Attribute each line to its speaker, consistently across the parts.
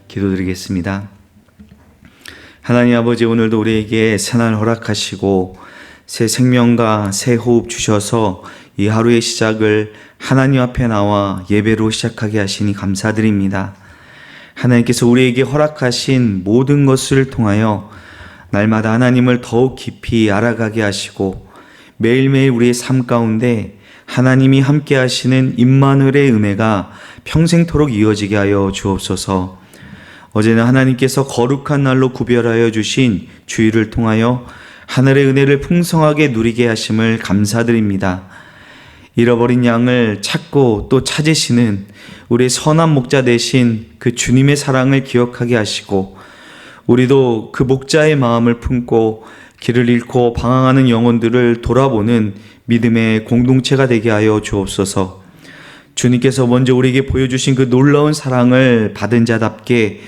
Speaker 1: 기도드리겠습니다. 하나님 아버지, 오늘도 우리에게 새날 허락하시고 새 생명과 새 호흡 주셔서 이 하루의 시작을 하나님 앞에 나와 예배로 시작하게 하시니 감사드립니다. 하나님께서 우리에게 허락하신 모든 것을 통하여 날마다 하나님을 더욱 깊이 알아가게 하시고 매일매일 우리의 삶 가운데 하나님이 함께 하시는 임마누엘의 은혜가 평생토록 이어지게 하여 주옵소서. 어제는 하나님께서 거룩한 날로 구별하여 주신 주일을 통하여 하늘의 은혜를 풍성하게 누리게 하심을 감사드립니다. 잃어버린 양을 찾고 또 찾으시는 우리의 선한 목자 되신 그 주님의 사랑을 기억하게 하시고 우리도 그 목자의 마음을 품고 길을 잃고 방황하는 영혼들을 돌아보는 믿음의 공동체가 되게 하여 주옵소서. 주님께서 먼저 우리에게 보여주신 그 놀라운 사랑을 받은 자답게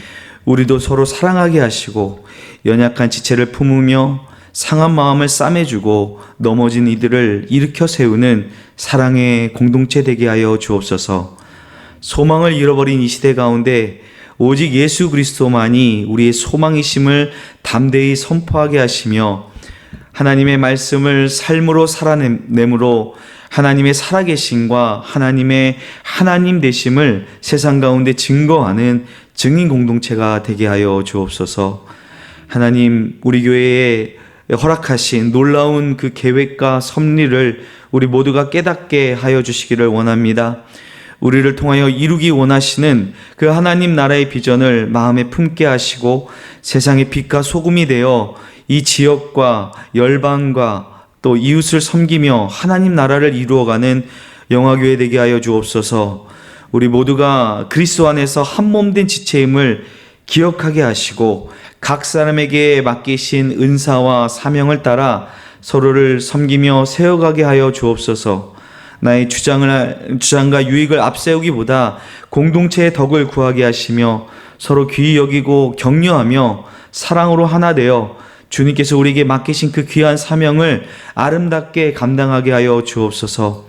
Speaker 1: 우리도 서로 사랑하게 하시고 연약한 지체를 품으며 상한 마음을 싸매주고 넘어진 이들을 일으켜 세우는 사랑의 공동체 되게 하여 주옵소서. 소망을 잃어버린 이 시대 가운데 오직 예수 그리스도만이 우리의 소망이심을 담대히 선포하게 하시며 하나님의 말씀을 삶으로 살아내므로 하나님의 살아계심과 하나님의 하나님 되심을 세상 가운데 증거하는 증인 공동체가 되게 하여 주옵소서. 하나님, 우리 교회에 허락하신 놀라운 그 계획과 섭리를 우리 모두가 깨닫게 하여 주시기를 원합니다. 우리를 통하여 이루기 원하시는 그 하나님 나라의 비전을 마음에 품게 하시고 세상의 빛과 소금이 되어 이 지역과 열방과 또 이웃을 섬기며 하나님 나라를 이루어가는 영화교회 되게 하여 주옵소서. 우리 모두가 그리스도 안에서 한 몸 된 지체임을 기억하게 하시고 각 사람에게 맡기신 은사와 사명을 따라 서로를 섬기며 세워가게 하여 주옵소서. 나의 주장과 유익을 앞세우기보다 공동체의 덕을 구하게 하시며 서로 귀히 여기고 격려하며 사랑으로 하나 되어 주님께서 우리에게 맡기신 그 귀한 사명을 아름답게 감당하게 하여 주옵소서.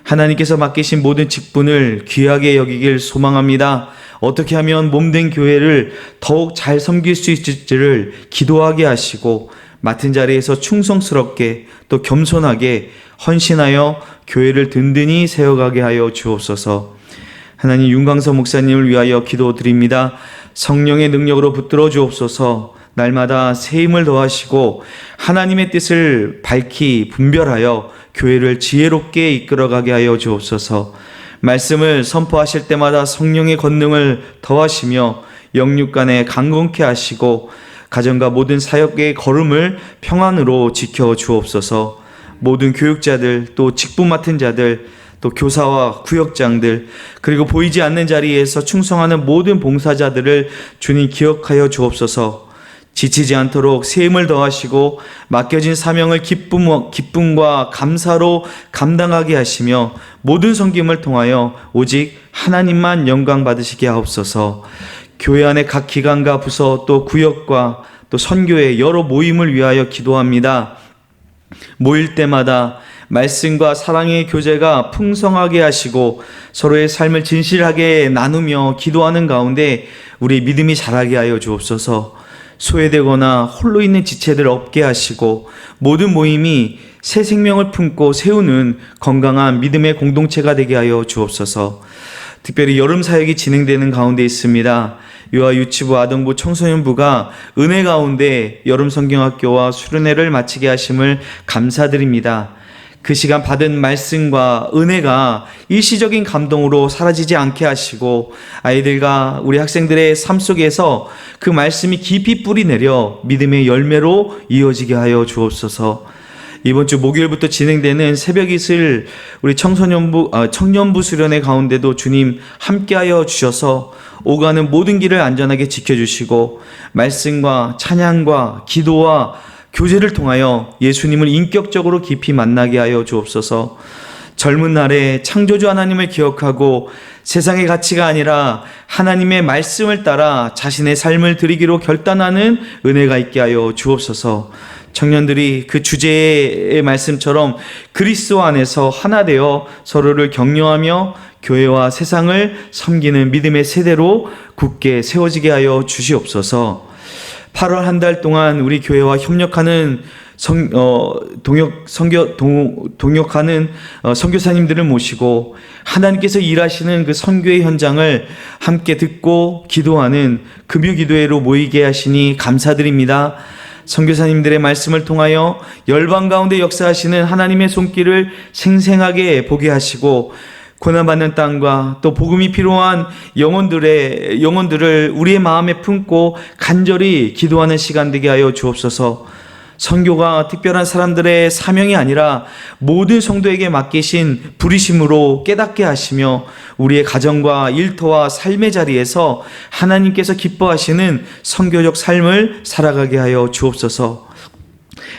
Speaker 1: 하나님께서 맡기신 모든 직분을 귀하게 여기길 소망합니다. 어떻게 하면 몸된 교회를 더욱 잘 섬길 수 있을지를 기도하게 하시고 맡은 자리에서 충성스럽게 또 겸손하게 헌신하여 교회를 든든히 세워가게 하여 주옵소서. 하나님, 윤광서 목사님을 위하여 기도드립니다. 성령의 능력으로 붙들어 주옵소서. 날마다 새 힘을 더하시고 하나님의 뜻을 밝히 분별하여 교회를 지혜롭게 이끌어가게 하여 주옵소서. 말씀을 선포하실 때마다 성령의 권능을 더하시며 영육간에 강건케 하시고 가정과 모든 사역의 걸음을 평안으로 지켜 주옵소서. 모든 교육자들, 또 직분 맡은 자들, 또 교사와 구역장들, 그리고 보이지 않는 자리에서 충성하는 모든 봉사자들을 주님 기억하여 주옵소서. 지치지 않도록 새 힘을 더하시고 맡겨진 사명을 기쁨과 감사로 감당하게 하시며 모든 섬김을 통하여 오직 하나님만 영광 받으시게 하옵소서. 교회 안의 각 기관과 부서 또 구역과 또 선교의 여러 모임을 위하여 기도합니다. 모일 때마다 말씀과 사랑의 교제가 풍성하게 하시고 서로의 삶을 진실하게 나누며 기도하는 가운데 우리 믿음이 자라게 하여 주옵소서. 소외되거나 홀로 있는 지체들 없게 하시고 모든 모임이 새 생명을 품고 세우는 건강한 믿음의 공동체가 되게 하여 주옵소서. 특별히 여름 사역이 진행되는 가운데 있습니다. 유아 유치부 아동부 청소년부가 은혜 가운데 여름 성경학교와 수련회를 마치게 하심을 감사드립니다. 그 시간 받은 말씀과 은혜가 일시적인 감동으로 사라지지 않게 하시고 아이들과 우리 학생들의 삶 속에서 그 말씀이 깊이 뿌리 내려 믿음의 열매로 이어지게 하여 주옵소서. 이번 주 목요일부터 진행되는 새벽 이슬 우리 청년부 수련회 가운데도 주님 함께하여 주셔서 오가는 모든 길을 안전하게 지켜주시고 말씀과 찬양과 기도와 교제를 통하여 예수님을 인격적으로 깊이 만나게 하여 주옵소서. 젊은 날에 창조주 하나님을 기억하고 세상의 가치가 아니라 하나님의 말씀을 따라 자신의 삶을 드리기로 결단하는 은혜가 있게 하여 주옵소서. 청년들이 그 주제의 말씀처럼 그리스도 안에서 하나 되어 서로를 격려하며 교회와 세상을 섬기는 믿음의 세대로 굳게 세워지게 하여 주시옵소서. 8월 한 달 동안 우리 교회와 협력하는 동역하는 선교사님들을 모시고 하나님께서 일하시는 그 선교의 현장을 함께 듣고 기도하는 금요기도회로 모이게 하시니 감사드립니다. 선교사님들의 말씀을 통하여 열방 가운데 역사하시는 하나님의 손길을 생생하게 보게 하시고 고난받는 땅과 또 복음이 필요한 영혼들을 우리의 마음에 품고 간절히 기도하는 시간 되게 하여 주옵소서. 선교가 특별한 사람들의 사명이 아니라 모든 성도에게 맡기신 부르심으로 깨닫게 하시며 우리의 가정과 일터와 삶의 자리에서 하나님께서 기뻐하시는 선교적 삶을 살아가게 하여 주옵소서.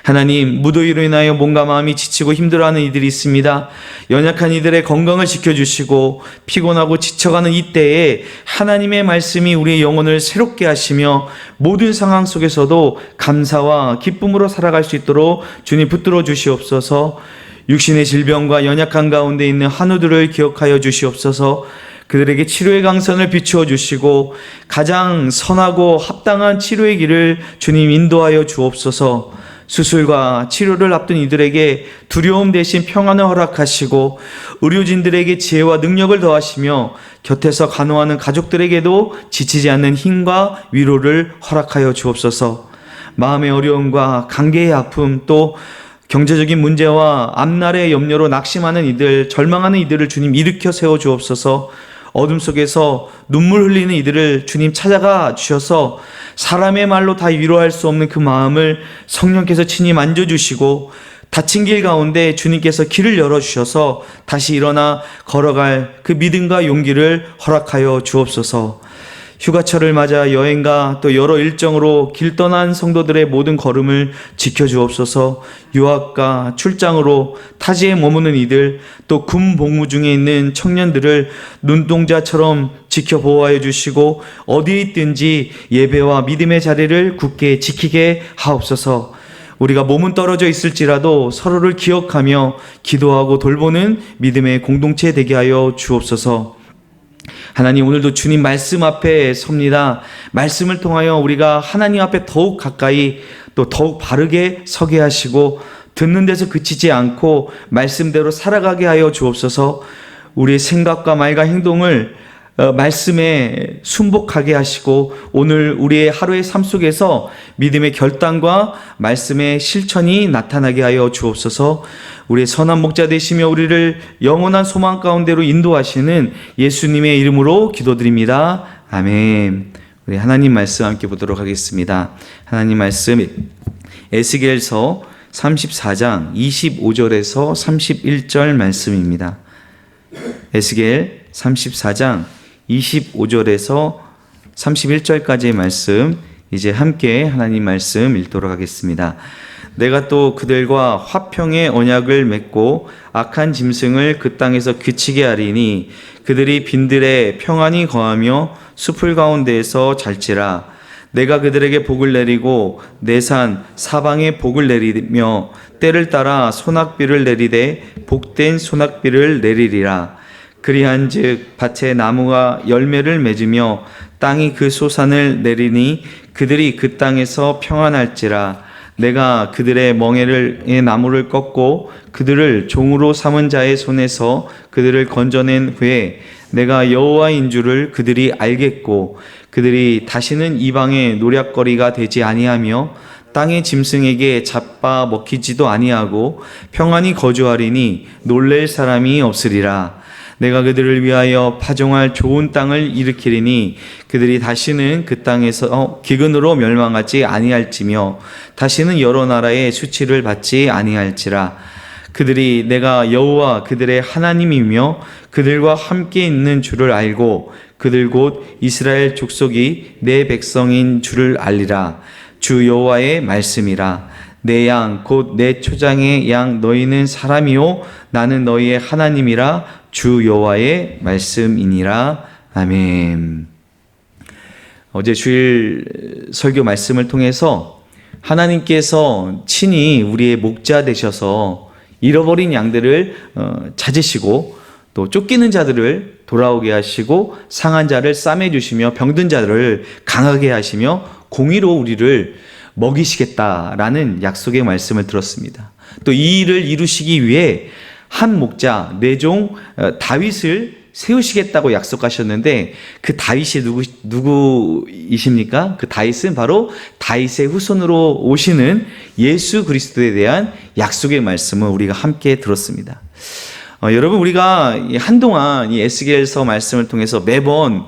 Speaker 1: 하나님, 무더위로 인하여 몸과 마음이 지치고 힘들어하는 이들이 있습니다. 연약한 이들의 건강을 지켜주시고 피곤하고 지쳐가는 이때에 하나님의 말씀이 우리의 영혼을 새롭게 하시며 모든 상황 속에서도 감사와 기쁨으로 살아갈 수 있도록 주님 붙들어 주시옵소서. 육신의 질병과 연약한 가운데 있는 한우들을 기억하여 주시옵소서. 그들에게 치료의 강선을 비추어 주시고 가장 선하고 합당한 치료의 길을 주님 인도하여 주옵소서. 수술과 치료를 앞둔 이들에게 두려움 대신 평안을 허락하시고 의료진들에게 지혜와 능력을 더하시며 곁에서 간호하는 가족들에게도 지치지 않는 힘과 위로를 허락하여 주옵소서. 마음의 어려움과 관계의 아픔 또 경제적인 문제와 앞날의 염려로 낙심하는 이들, 절망하는 이들을 주님 일으켜 세워 주옵소서. 어둠 속에서 눈물 흘리는 이들을 주님 찾아가 주셔서 사람의 말로 다 위로할 수 없는 그 마음을 성령께서 친히 만져주시고 닫힌 길 가운데 주님께서 길을 열어주셔서 다시 일어나 걸어갈 그 믿음과 용기를 허락하여 주옵소서. 휴가철을 맞아 여행과 또 여러 일정으로 길 떠난 성도들의 모든 걸음을 지켜주옵소서. 유학과 출장으로 타지에 머무는 이들 또 군 복무 중에 있는 청년들을 눈동자처럼 지켜보호하여 주시고 어디에 있든지 예배와 믿음의 자리를 굳게 지키게 하옵소서. 우리가 몸은 떨어져 있을지라도 서로를 기억하며 기도하고 돌보는 믿음의 공동체 되게 하여 주옵소서. 하나님, 오늘도 주님 말씀 앞에 섭니다. 말씀을 통하여 우리가 하나님 앞에 더욱 가까이 또 더욱 바르게 서게 하시고 듣는 데서 그치지 않고 말씀대로 살아가게 하여 주옵소서. 우리의 생각과 말과 행동을 말씀에 순복하게 하시고 오늘 우리의 하루의 삶 속에서 믿음의 결단과 말씀의 실천이 나타나게 하여 주옵소서. 우리의 선한 목자 되시며 우리를 영원한 소망 가운데로 인도하시는 예수님의 이름으로 기도드립니다. 아멘. 우리 하나님 말씀 함께 보도록 하겠습니다. 하나님 말씀 에스겔서 34장 25절에서 31절 말씀입니다. 에스겔 34장 25절에서 31절까지의 말씀, 이제 함께 하나님 말씀 읽도록 하겠습니다. 내가 또 그들과 화평의 언약을 맺고 악한 짐승을 그 땅에서 그치게 하리니 그들이 빈들에 평안히 거하며 숲을 가운데에서 잘지라. 내가 그들에게 복을 내리고 내 산 사방에 복을 내리며 때를 따라 소낙비를 내리되 복된 소낙비를 내리리라. 그리한즉 밭에 나무가 열매를 맺으며 땅이 그 소산을 내리니 그들이 그 땅에서 평안할지라. 내가 그들의 멍에의 나무를 꺾고 그들을 종으로 삼은 자의 손에서 그들을 건져낸 후에 내가 여호와인 줄을 그들이 알겠고 그들이 다시는 이방의 노략거리가 되지 아니하며 땅의 짐승에게 잡아 먹히지도 아니하고 평안히 거주하리니 놀랄 사람이 없으리라. 내가 그들을 위하여 파종할 좋은 땅을 일으키리니 그들이 다시는 그 땅에서 기근으로 멸망하지 아니할지며 다시는 여러 나라의 수치를 받지 아니할지라. 그들이 내가 여호와 그들의 하나님이며 그들과 함께 있는 줄을 알고 그들 곧 이스라엘 족속이 내 백성인 줄을 알리라. 주 여호와의 말씀이라. 내 양 곧 내 초장의 양 너희는 사람이요 나는 너희의 하나님이라. 주 여호와의 말씀이니라. 아멘. 어제 주일 설교 말씀을 통해서 하나님께서 친히 우리의 목자 되셔서 잃어버린 양들을 찾으시고 또 쫓기는 자들을 돌아오게 하시고 상한 자를 싸매 주시며 병든 자를 강하게 하시며 공의로 우리를 먹이시겠다라는 약속의 말씀을 들었습니다. 또 이 일을 이루시기 위해 한 목자 내 종 다윗을 세우시겠다고 약속하셨는데 그 다윗이 누구이십니까? 그 다윗은 바로 다윗의 후손으로 오시는 예수 그리스도에 대한 약속의 말씀을 우리가 함께 들었습니다. 여러분, 우리가 한동안 이 에스겔서 말씀을 통해서 매번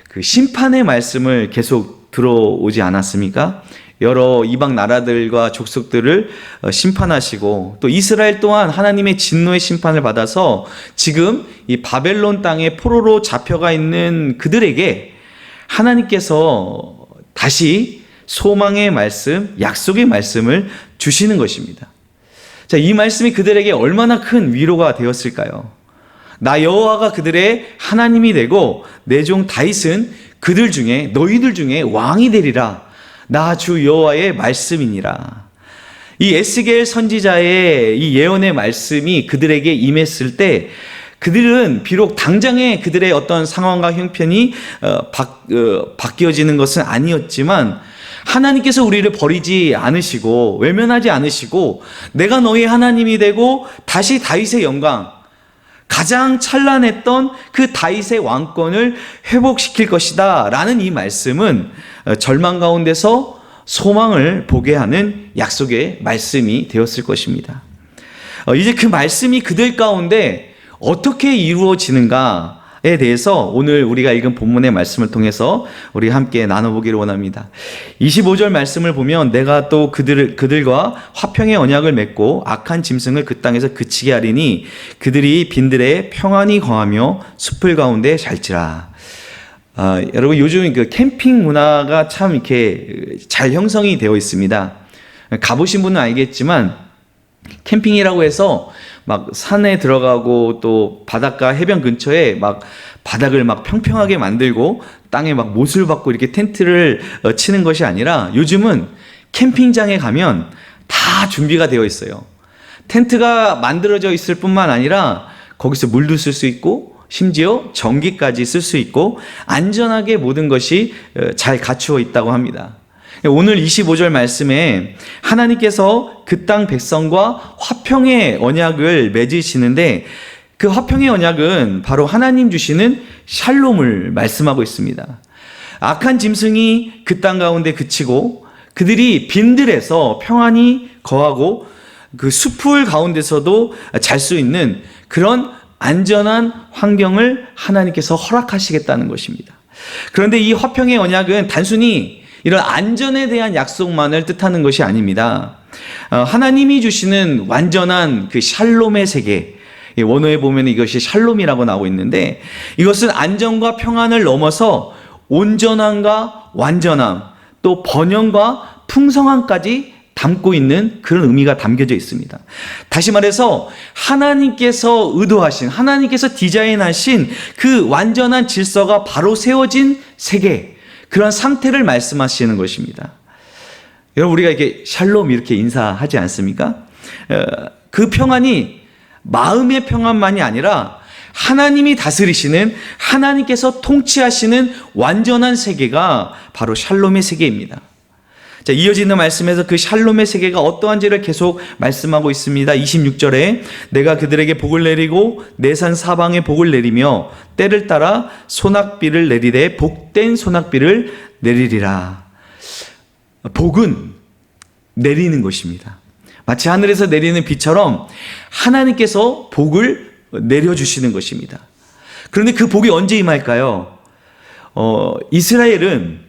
Speaker 1: 그 심판의 말씀을 계속 들어오지 않았습니까? 여러 이방 나라들과 족속들을 심판하시고 또 이스라엘 또한 하나님의 진노의 심판을 받아서 지금 이 바벨론 땅에 포로로 잡혀가 있는 그들에게 하나님께서 다시 소망의 말씀, 약속의 말씀을 주시는 것입니다. 자, 이 말씀이 그들에게 얼마나 큰 위로가 되었을까요? 나 여호와가 그들의 하나님이 되고 내 종 다윗은 그들 중에 너희들 중에 왕이 되리라. 나 주 여호와의 말씀이니라. 이 에스겔 선지자의 이 예언의 말씀이 그들에게 임했을 때 그들은 비록 당장에 그들의 어떤 상황과 형편이 바뀌어지는 것은 아니었지만 하나님께서 우리를 버리지 않으시고 외면하지 않으시고 내가 너희 하나님이 되고 다시 다윗의 영광, 가장 찬란했던 그 다윗의 왕권을 회복시킬 것이다 라는 이 말씀은 절망 가운데서 소망을 보게 하는 약속의 말씀이 되었을 것입니다. 이제 그 말씀이 그들 가운데 어떻게 이루어지는가에 대해서 오늘 우리가 읽은 본문의 말씀을 통해서 우리 함께 나눠보기를 원합니다. 25절 말씀을 보면 내가 또 그들과 화평의 언약을 맺고 악한 짐승을 그 땅에서 그치게 하리니 그들이 빈들에 평안히 거하며 숲을 가운데 살지라. 여러분, 요즘 그 캠핑 문화가 참 이렇게 잘 형성이 되어 있습니다. 가보신 분은 알겠지만 캠핑이라고 해서 막 산에 들어가고 또 바닷가 해변 근처에 막 바닥을 막 평평하게 만들고 땅에 막 못을 박고 이렇게 텐트를 치는 것이 아니라 요즘은 캠핑장에 가면 다 준비가 되어 있어요. 텐트가 만들어져 있을 뿐만 아니라 거기서 물도 쓸 수 있고 심지어 전기까지 쓸 수 있고 안전하게 모든 것이 잘 갖추어 있다고 합니다. 오늘 25절 말씀에 하나님께서 그 땅 백성과 화평의 언약을 맺으시는데 그 화평의 언약은 바로 하나님 주시는 샬롬을 말씀하고 있습니다. 악한 짐승이 그 땅 가운데 그치고 그들이 빈들에서 평안히 거하고 그 숲풀 가운데서도 잘 수 있는 그런 안전한 환경을 하나님께서 허락하시겠다는 것입니다. 그런데 이 화평의 언약은 단순히 이런 안전에 대한 약속만을 뜻하는 것이 아닙니다. 하나님이 주시는 완전한 그 샬롬의 세계, 원어에 보면 이것이 샬롬이라고 나오고 있는데 이것은 안전과 평안을 넘어서 온전함과 완전함, 또 번영과 풍성함까지 담고 있는 그런 의미가 담겨져 있습니다. 다시 말해서 하나님께서 의도하신, 하나님께서 디자인하신 그 완전한 질서가 바로 세워진 세계, 그런 상태를 말씀하시는 것입니다. 여러분, 우리가 이렇게 샬롬 이렇게 인사하지 않습니까? 그 평안이 마음의 평안만이 아니라 하나님이 다스리시는, 하나님께서 통치하시는 완전한 세계가 바로 샬롬의 세계입니다. 자, 이어지는 말씀에서 그 샬롬의 세계가 어떠한지를 계속 말씀하고 있습니다. 26절에 내가 그들에게 복을 내리고 내산 사방에 복을 내리며 때를 따라 소낙비를 내리되 복된 소낙비를 내리리라. 복은 내리는 것입니다. 마치 하늘에서 내리는 비처럼 하나님께서 복을 내려주시는 것입니다. 그런데 그 복이 언제 임할까요? 이스라엘은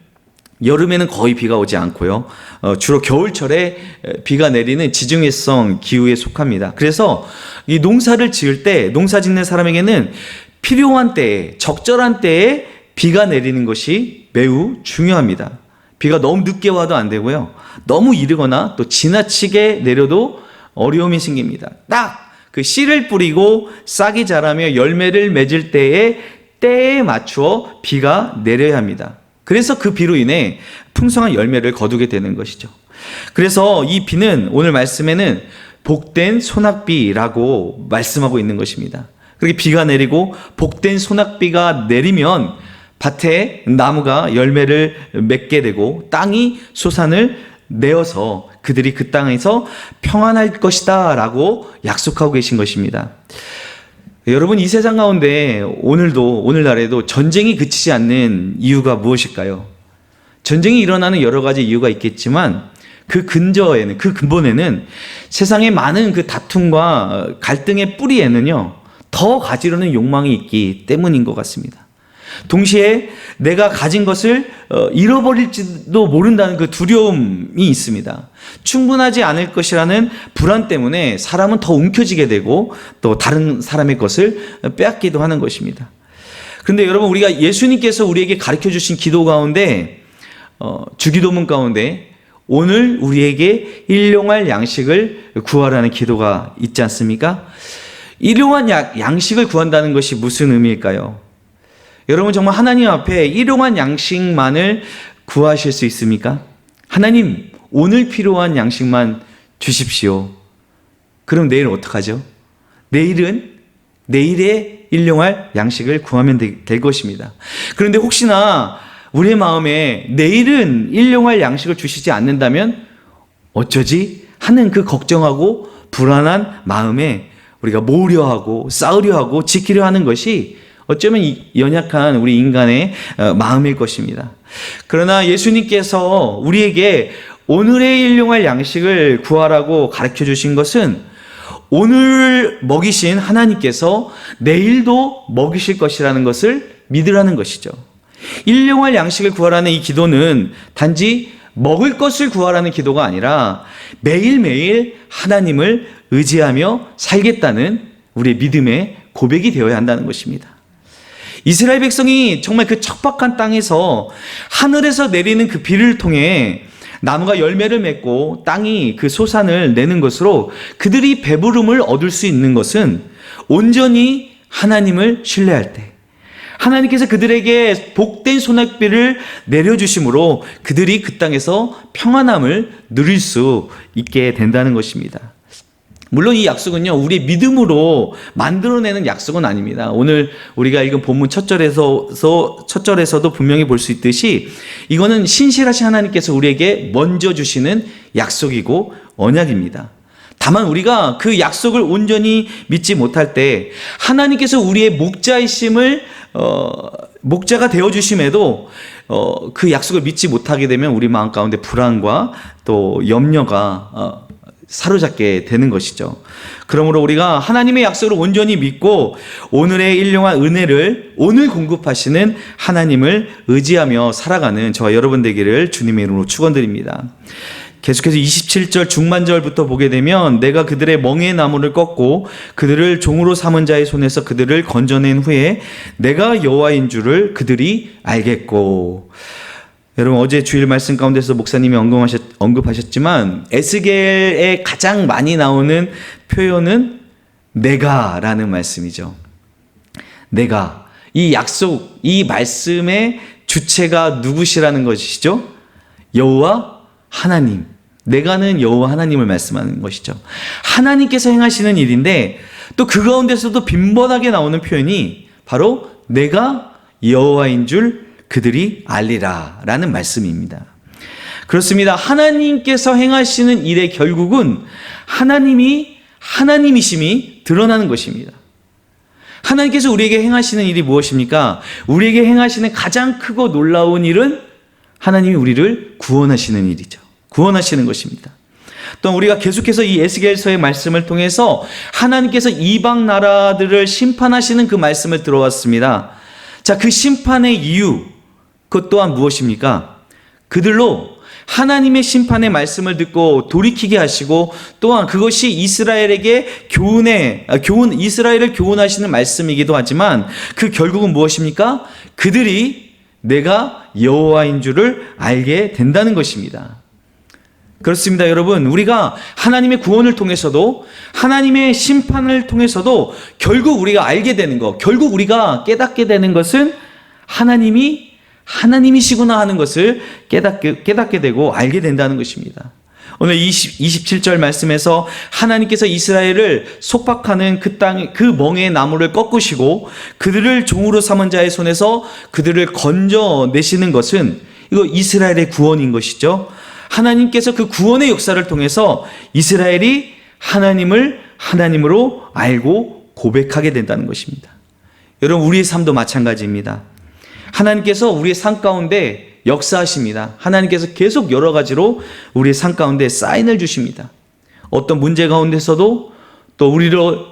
Speaker 1: 여름에는 거의 비가 오지 않고요. 주로 겨울철에 비가 내리는 지중해성 기후에 속합니다. 그래서 이 농사를 지을 때 농사 짓는 사람에게는 필요한 때에, 적절한 때에 비가 내리는 것이 매우 중요합니다. 비가 너무 늦게 와도 안 되고요. 너무 이르거나 또 지나치게 내려도 어려움이 생깁니다. 딱 그 씨를 뿌리고 싹이 자라며 열매를 맺을 때에 맞추어 비가 내려야 합니다. 그래서 그 비로 인해 풍성한 열매를 거두게 되는 것이죠. 그래서 이 비는 오늘 말씀에는 복된 소낙비라고 말씀하고 있는 것입니다. 그렇게 비가 내리고 복된 소낙비가 내리면 밭에 나무가 열매를 맺게 되고 땅이 소산을 내어서 그들이 그 땅에서 평안할 것이다 라고 약속하고 계신 것입니다. 여러분, 이 세상 가운데 오늘날에도 전쟁이 그치지 않는 이유가 무엇일까요? 전쟁이 일어나는 여러 가지 이유가 있겠지만 그 근본에는 세상의 많은 그 다툼과 갈등의 뿌리에는요, 더 가지려는 욕망이 있기 때문인 것 같습니다. 동시에 내가 가진 것을 잃어버릴지도 모른다는 그 두려움이 있습니다. 충분하지 않을 것이라는 불안 때문에 사람은 더 움켜쥐게 되고 또 다른 사람의 것을 빼앗기도 하는 것입니다. 그런데 여러분, 우리가 예수님께서 우리에게 가르쳐 주신 기도 가운데 주기도문 가운데 오늘 우리에게 일용할 양식을 구하라는 기도가 있지 않습니까? 일용할 양식을 구한다는 것이 무슨 의미일까요? 여러분, 정말 하나님 앞에 일용할 양식만을 구하실 수 있습니까? 하나님, 오늘 필요한 양식만 주십시오. 그럼 내일 어떡하죠? 내일의 일용할 양식을 구하면 될 것입니다. 그런데 혹시나 우리의 마음에 내일은 일용할 양식을 주시지 않는다면 어쩌지? 하는 그 걱정하고 불안한 마음에 우리가 모으려 하고 싸우려 하고 지키려 하는 것이 어쩌면 연약한 우리 인간의 마음일 것입니다. 그러나 예수님께서 우리에게 오늘의 일용할 양식을 구하라고 가르쳐 주신 것은 오늘 먹이신 하나님께서 내일도 먹이실 것이라는 것을 믿으라는 것이죠. 일용할 양식을 구하라는 이 기도는 단지 먹을 것을 구하라는 기도가 아니라 매일매일 하나님을 의지하며 살겠다는 우리의 믿음의 고백이 되어야 한다는 것입니다. 이스라엘 백성이 정말 그 척박한 땅에서 하늘에서 내리는 그 비를 통해 나무가 열매를 맺고 땅이 그 소산을 내는 것으로 그들이 배부름을 얻을 수 있는 것은 온전히 하나님을 신뢰할 때, 하나님께서 그들에게 복된 소낙비를 내려주심으로 그들이 그 땅에서 평안함을 누릴 수 있게 된다는 것입니다. 물론 이 약속은요, 우리의 믿음으로 만들어내는 약속은 아닙니다. 오늘 우리가 읽은 본문 첫 절에서도 분명히 볼 수 있듯이 이거는 신실하신 하나님께서 우리에게 먼저 주시는 약속이고 언약입니다. 다만 우리가 그 약속을 온전히 믿지 못할 때 하나님께서 우리의 목자가 되어주심에도 그 약속을 믿지 못하게 되면 우리 마음 가운데 불안과 또 염려가 사로잡게 되는 것이죠. 그러므로 우리가 하나님의 약속을 온전히 믿고 오늘의 일용할 은혜를 오늘 공급하시는 하나님을 의지하며 살아가는 저와 여러분 되기를 주님의 이름으로 축원드립니다. 계속해서 27절 중반절부터 보게 되면 내가 그들의 멍에 나무를 꺾고 그들을 종으로 삼은 자의 손에서 그들을 건져낸 후에 내가 여호와인 줄을 그들이 알겠고. 여러분, 어제 주일 말씀 가운데서 목사님이 언급하셨지만 에스겔에 가장 많이 나오는 표현은 내가라는 말씀이죠. 내가, 이 약속, 이 말씀의 주체가 누구시라는 것이죠? 여호와 하나님. 내가는 여호와 하나님을 말씀하는 것이죠. 하나님께서 행하시는 일인데 또 그 가운데서도 빈번하게 나오는 표현이 바로 내가 여호와인 줄 그들이 알리라 라는 말씀입니다. 그렇습니다. 하나님께서 행하시는 일의 결국은 하나님이심이 드러나는 것입니다. 하나님께서 우리에게 행하시는 일이 무엇입니까? 우리에게 행하시는 가장 크고 놀라운 일은 하나님이 우리를 구원하시는 일이죠. 구원하시는 것입니다. 또 우리가 계속해서 이 에스겔서의 말씀을 통해서 하나님께서 이방 나라들을 심판하시는 그 말씀을 들어왔습니다. 자, 그 심판의 이유, 그것 또한 무엇입니까? 그들로 하나님의 심판의 말씀을 듣고 돌이키게 하시고 또한 그것이 이스라엘을 교훈하시는 말씀이기도 하지만 그 결국은 무엇입니까? 그들이 내가 여호와인 줄을 알게 된다는 것입니다. 그렇습니다, 여러분. 우리가 하나님의 구원을 통해서도 하나님의 심판을 통해서도 결국 우리가 알게 되는 것, 결국 우리가 깨닫게 되는 것은 하나님이시구나 하는 것을 깨닫게 되고 알게 된다는 것입니다. 오늘 27절 말씀에서 하나님께서 이스라엘을 속박하는 그 땅, 그 멍에 나무를 꺾으시고 그들을 종으로 삼은 자의 손에서 그들을 건져내시는 것은 이거 이스라엘의 구원인 것이죠. 하나님께서 그 구원의 역사를 통해서 이스라엘이 하나님을 하나님으로 알고 고백하게 된다는 것입니다. 여러분, 우리의 삶도 마찬가지입니다. 하나님께서 우리의 삶 가운데 역사하십니다. 하나님께서 계속 여러 가지로 우리의 삶 가운데 사인을 주십니다. 어떤 문제 가운데서도 또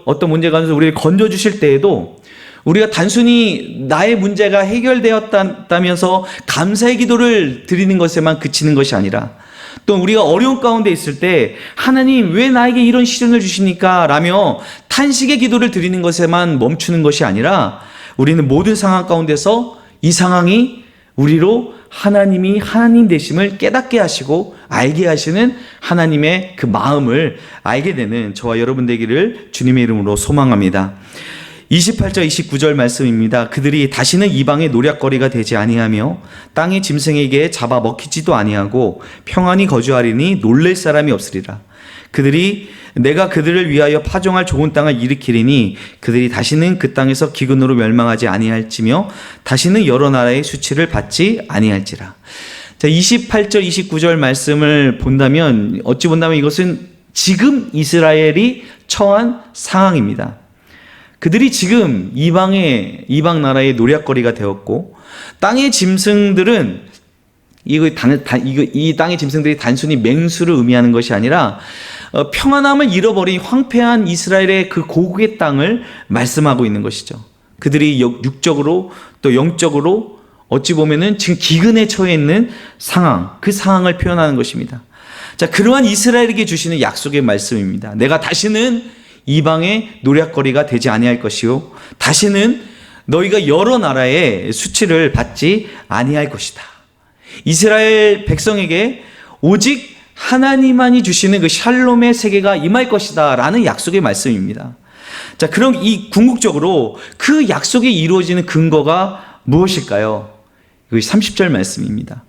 Speaker 1: 어떤 문제 가운데서 우리를 건져주실 때에도 우리가 단순히 나의 문제가 해결되었다면서 감사의 기도를 드리는 것에만 그치는 것이 아니라 또 우리가 어려운 가운데 있을 때 하나님 왜 나에게 이런 시련을 주십니까? 라며 탄식의 기도를 드리는 것에만 멈추는 것이 아니라 우리는 모든 상황 가운데서 이 상황이 우리로 하나님이 하나님 되심을 깨닫게 하시고 알게 하시는 하나님의 그 마음을 알게 되는 저와 여러분 되기를 주님의 이름으로 소망합니다. 28절 29절 말씀입니다. 그들이 다시는 이방의 노략거리가 되지 아니하며 땅의 짐승에게 잡아 먹히지도 아니하고 평안히 거주하리니 놀랄 사람이 없으리라. 그들이 내가 그들을 위하여 파종할 좋은 땅을 일으키리니 그들이 다시는 그 땅에서 기근으로 멸망하지 아니할지며 다시는 여러 나라의 수치를 받지 아니할지라. 자, 28절 29절 말씀을 본다면 어찌 본다면 이것은 지금 이스라엘이 처한 상황입니다. 그들이 지금 이방 나라의 노략거리가 되었고 땅의 짐승들은 이 땅의 짐승들이 단순히 맹수를 의미하는 것이 아니라 평안함을 잃어버린 황폐한 이스라엘의 그 고국의 땅을 말씀하고 있는 것이죠. 그들이 육적으로 또 영적으로 어찌 보면은 지금 기근에 처해 있는 상황, 그 상황을 표현하는 것입니다. 자, 그러한 이스라엘에게 주시는 약속의 말씀입니다. 내가 다시는 이방의 노략거리가 되지 아니할 것이요 다시는 너희가 여러 나라의 수치를 받지 아니할 것이다. 이스라엘 백성에게 오직 하나님만이 주시는 그 샬롬의 세계가 임할 것이다 라는 약속의 말씀입니다. 자, 그럼 이 궁극적으로 그 약속이 이루어지는 근거가 무엇일까요? 이것이 30절 말씀입니다.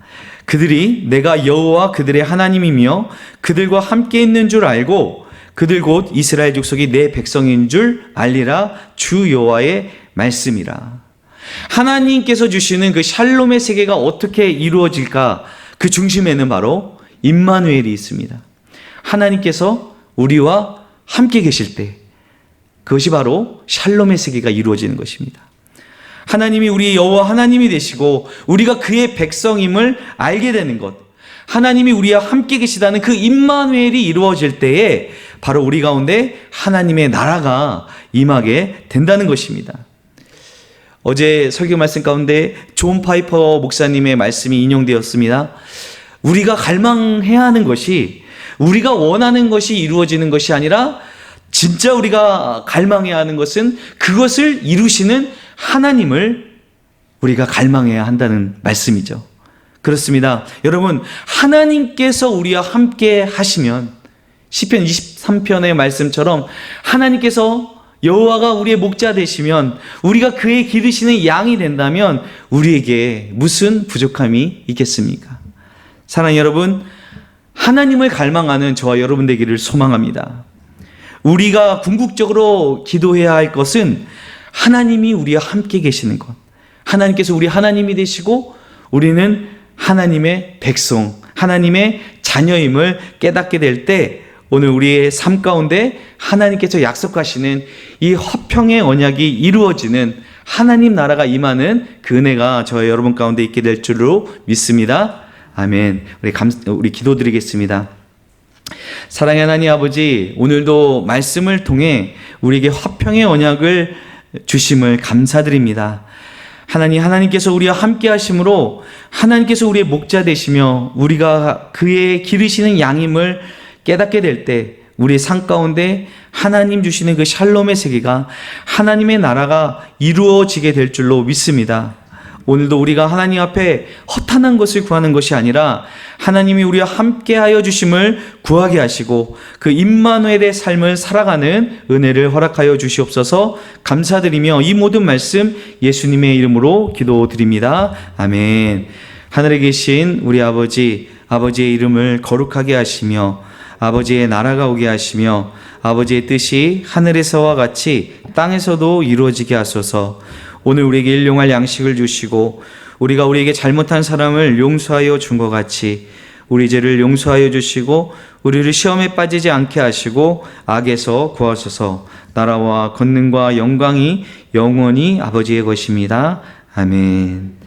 Speaker 1: 그들이 내가 여호와 그들의 하나님이며 그들과 함께 있는 줄 알고 그들 곧 이스라엘 족속이 내 백성인 줄 알리라. 주 여호와의 말씀이라. 하나님께서 주시는 그 샬롬의 세계가 어떻게 이루어질까? 그 중심에는 바로 임마누엘이 있습니다. 하나님께서 우리와 함께 계실 때 그것이 바로 샬롬의 세계가 이루어지는 것입니다. 하나님이 우리의 여호와 하나님이 되시고 우리가 그의 백성임을 알게 되는 것, 하나님이 우리와 함께 계시다는 그 임마누엘이 이루어질 때에 바로 우리 가운데 하나님의 나라가 임하게 된다는 것입니다. 어제 설교 말씀 가운데 존 파이퍼 목사님의 말씀이 인용되었습니다. 우리가 갈망해야 하는 것이 우리가 원하는 것이 이루어지는 것이 아니라 진짜 우리가 갈망해야 하는 것은 그것을 이루시는 하나님을 우리가 갈망해야 한다는 말씀이죠. 그렇습니다. 여러분, 하나님께서 우리와 함께 하시면 시편 23편의 말씀처럼 하나님께서 여호와가 우리의 목자 되시면 우리가 그의 기르시는 양이 된다면 우리에게 무슨 부족함이 있겠습니까? 사랑하는 여러분, 하나님을 갈망하는 저와 여러분 되기를 소망합니다. 우리가 궁극적으로 기도해야 할 것은 하나님이 우리와 함께 계시는 것, 하나님께서 우리 하나님이 되시고 우리는 하나님의 백성, 하나님의 자녀임을 깨닫게 될 때 오늘 우리의 삶 가운데 하나님께서 약속하시는 이 화평의 언약이 이루어지는 하나님 나라가 임하는 그 은혜가 저와 여러분 가운데 있게 될 줄로 믿습니다. 아멘. 우리 기도드리겠습니다. 사랑의 하나님 아버지, 오늘도 말씀을 통해 우리에게 화평의 언약을 주심을 감사드립니다. 하나님께서 우리와 함께 하심으로 하나님께서 우리의 목자 되시며 우리가 그의 기르시는 양임을 깨닫게 될 때 우리의 삶 가운데 하나님 주시는 그 샬롬의 세계가 하나님의 나라가 이루어지게 될 줄로 믿습니다. 오늘도 우리가 하나님 앞에 허탄한 것을 구하는 것이 아니라 하나님이 우리와 함께하여 주심을 구하게 하시고 그 임마누엘의 삶을 살아가는 은혜를 허락하여 주시옵소서. 감사드리며 이 모든 말씀 예수님의 이름으로 기도드립니다. 아멘. 하늘에 계신 우리 아버지의 이름을 거룩하게 하시며 아버지의 나라가 오게 하시며 아버지의 뜻이 하늘에서와 같이 땅에서도 이루어지게 하소서. 오늘 우리에게 일용할 양식을 주시고 우리가 우리에게 잘못한 사람을 용서하여 준 것 같이 우리 죄를 용서하여 주시고 우리를 시험에 빠지지 않게 하시고 악에서 구하소서. 나라와 권능과 영광이 영원히 아버지의 것입니다. 아멘.